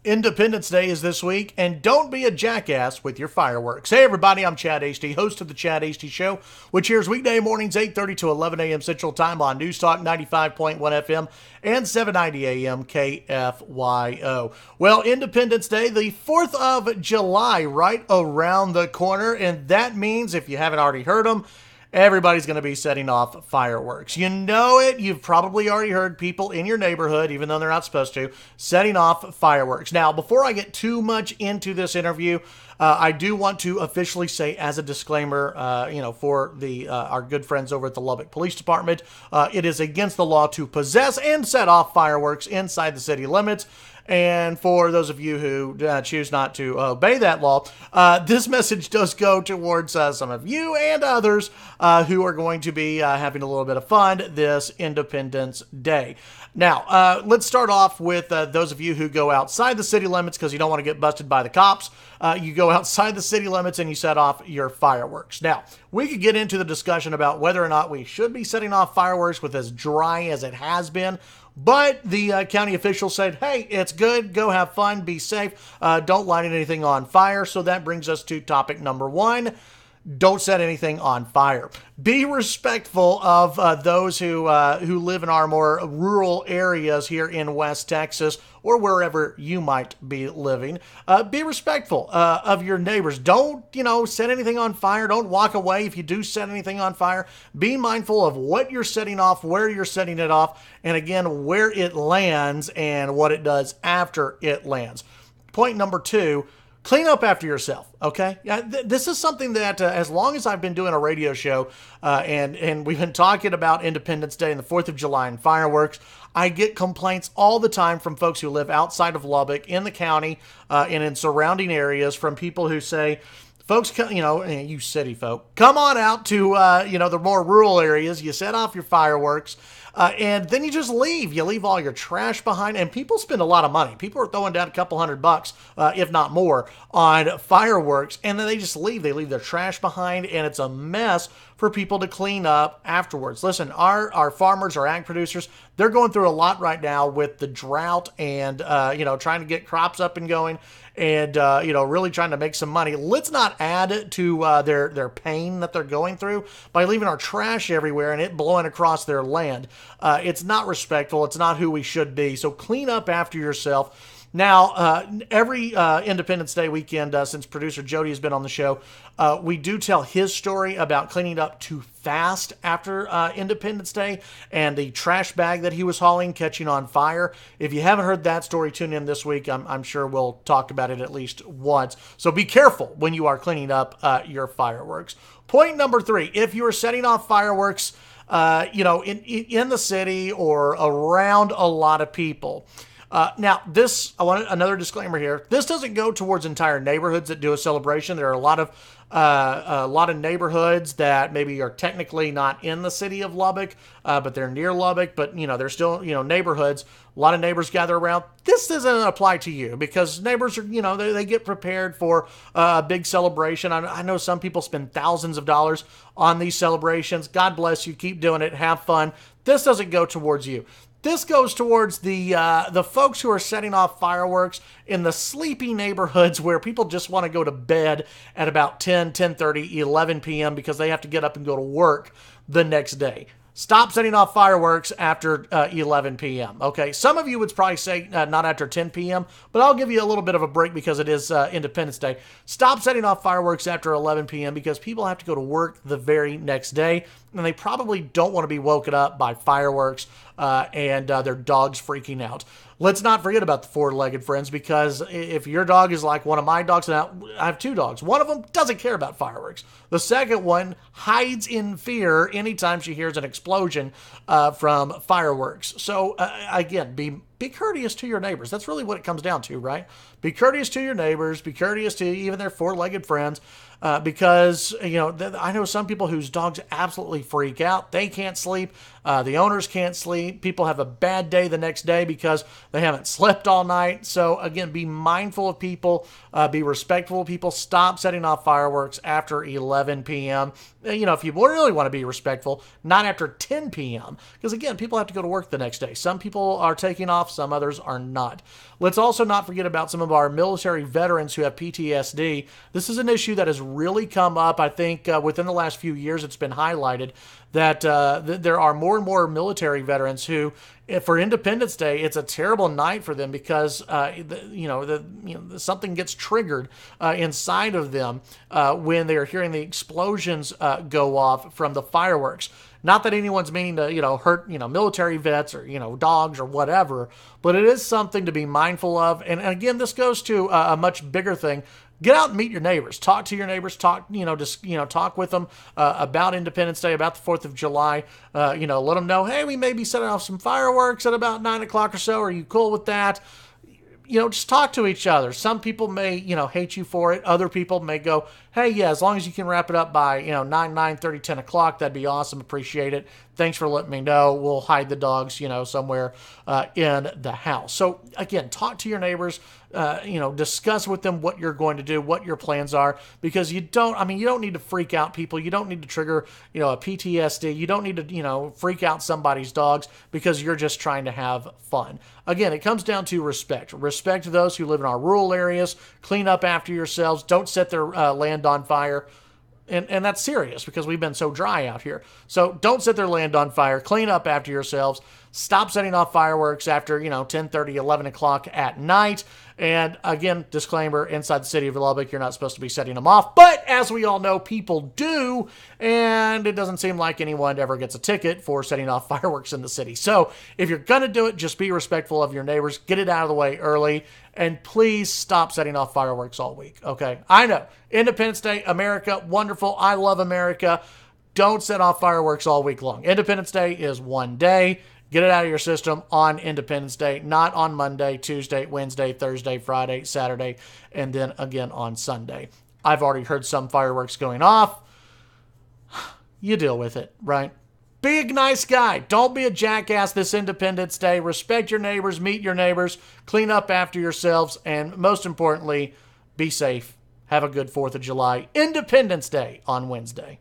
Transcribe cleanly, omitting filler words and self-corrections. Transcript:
Independence Day is this week, and don't be a jackass with your fireworks. Hey everybody, I'm Chad Hasty, host of the Chad Hasty Show, which airs weekday mornings 8:30 to 11 a.m. Central Time on News Talk 95.1 FM and 790 a.m. KFYO. Well, Independence Day, the 4th of July, right around the corner, and that means, if you haven't already heard them, everybody's going to be setting off fireworks. You know it. You've probably already heard people in your neighborhood, even though they're not supposed to, setting off fireworks. Now, before I get too much into this interview, I do want to officially say, as a disclaimer, for the our good friends over at the Lubbock Police Department, it is against the law to possess and set off fireworks inside the city limits. And for those of you who choose not to obey that law, this message does go towards some of you and others who are going to be having a little bit of fun this Independence Day. Now, let's start off with those of you who go outside the city limits because you don't want to get busted by the cops. You go outside the city limits and you set off your fireworks. Now, we could get into the discussion about whether or not we should be setting off fireworks with as dry as it has been. But the county officials said, hey, it's good. Go have fun. Be safe. Don't light anything on fire. So that brings us to topic number one. Don't set anything on fire. Be respectful of those who live in our more rural areas here in West Texas or wherever you might be living. Be respectful of your neighbors. Don't, set anything on fire. Don't walk away if you do set anything on fire. Be mindful of what you're setting off, where you're setting it off, and again, where it lands and what it does after it lands. Point number two, clean up after yourself, okay? This is something that as long as I've been doing a radio show and we've been talking about Independence Day and the 4th of July and fireworks, I get complaints all the time from folks who live outside of Lubbock, in the county, and in surrounding areas, from people who say, folks, you city folk, come on out to, the more rural areas. You set off your fireworks, and then you just leave. You leave all your trash behind, and people spend a lot of money. People are throwing down a couple $100, if not more, on fireworks, and then they just leave. They leave their trash behind, and it's a mess for people to clean up afterwards. Listen, our farmers, our ag producers, they're going through a lot right now with the drought and, trying to get crops up and going and, really trying to make some money. Let's not add to their pain that they're going through by leaving our trash everywhere and it blowing across their land. It's not respectful. It's not who we should be. So clean up after yourself. Now, every Independence Day weekend, since producer Jody has been on the show, we do tell his story about cleaning up too fast after Independence Day and the trash bag that he was hauling catching on fire. If you haven't heard that story, tune in this week. I'm sure we'll talk about it at least once. So be careful when you are cleaning up your fireworks. Point number three, if you are setting off fireworks, in the city or around a lot of people, now, I want another disclaimer here. This doesn't go towards entire neighborhoods that do a celebration. There are a lot of neighborhoods that maybe are technically not in the city of Lubbock, but they're near Lubbock. But they're still neighborhoods. A lot of neighbors gather around. This doesn't apply to you because neighbors are they get prepared for a big celebration. I know some people spend thousands of dollars on these celebrations. God bless you. Keep doing it. Have fun. This doesn't go towards you. This goes towards the folks who are setting off fireworks in the sleepy neighborhoods where people just want to go to bed at about 10:30, 11 p.m. because they have to get up and go to work the next day. Stop setting off fireworks after 11 p.m. Okay, some of you would probably say not after 10 p.m., but I'll give you a little bit of a break because it is Independence Day. Stop setting off fireworks after 11 p.m. because people have to go to work the very next day, and they probably don't want to be woken up by fireworks and their dogs freaking out. Let's not forget about the four-legged friends, because if your dog is like one of my dogs, and I have two dogs, one of them doesn't care about fireworks. The second one hides in fear anytime she hears an explosion from fireworks. So again, be courteous to your neighbors. That's really what it comes down to, right? Be courteous to your neighbors. Be courteous to even their four-legged friends. Because, I know some people whose dogs absolutely freak out. They can't sleep. The owners can't sleep. People have a bad day the next day because they haven't slept all night. So, again, be mindful of people. Be respectful of people. Stop setting off fireworks after 11 p.m. If you really want to be respectful, not after 10 p.m. Because, again, people have to go to work the next day. Some people are taking off some others are not. Let's also not forget about some of our military veterans who have PTSD. This is an issue that has really come up. I think within the last few years, it's been highlighted that there are more and more military veterans who, for Independence Day, it's a terrible night for them because something gets triggered inside of them when they are hearing the explosions go off from the fireworks. Not that anyone's meaning to, hurt, military vets or, dogs or whatever, but it is something to be mindful of. And again, this goes to a much bigger thing. Get out and meet your neighbors. Talk to your neighbors. Talk with them about Independence Day, about the 4th of July. Let them know, hey, we may be setting off some fireworks at about 9 o'clock or so. Are you cool with that? Just talk to each other. Some people may, hate you for it. Other people may go, hey, yeah, as long as you can wrap it up by, 9:30, 10 o'clock, that'd be awesome. Appreciate it. Thanks for letting me know. We'll hide the dogs, somewhere in the house. So, again, talk to your neighbors. Discuss with them what you're going to do, what your plans are, because you don't need to freak out people. You don't need to trigger, a PTSD. You don't need to, freak out somebody's dogs because you're just trying to have fun. Again, it comes down to respect. Respect those who live in our rural areas. Clean up after yourselves. Don't set their land on fire. And that's serious because we've been so dry out here. So don't set their land on fire. Clean up after yourselves. Stop setting off fireworks after, 10:30, 11 o'clock at night. And again, disclaimer, inside the city of Lubbock, you're not supposed to be setting them off. But as we all know, people do. And it doesn't seem like anyone ever gets a ticket for setting off fireworks in the city. So if you're going to do it, just be respectful of your neighbors. Get it out of the way early. And please stop setting off fireworks all week, okay? I know. Independence Day, America, wonderful. I love America. Don't set off fireworks all week long. Independence Day is one day. Get it out of your system on Independence Day, not on Monday, Tuesday, Wednesday, Thursday, Friday, Saturday, and then again on Sunday. I've already heard some fireworks going off. You deal with it, right? Be a nice guy. Don't be a jackass this Independence Day. Respect your neighbors, meet your neighbors, clean up after yourselves, and most importantly, be safe. Have a good 4th of July, Independence Day on Wednesday.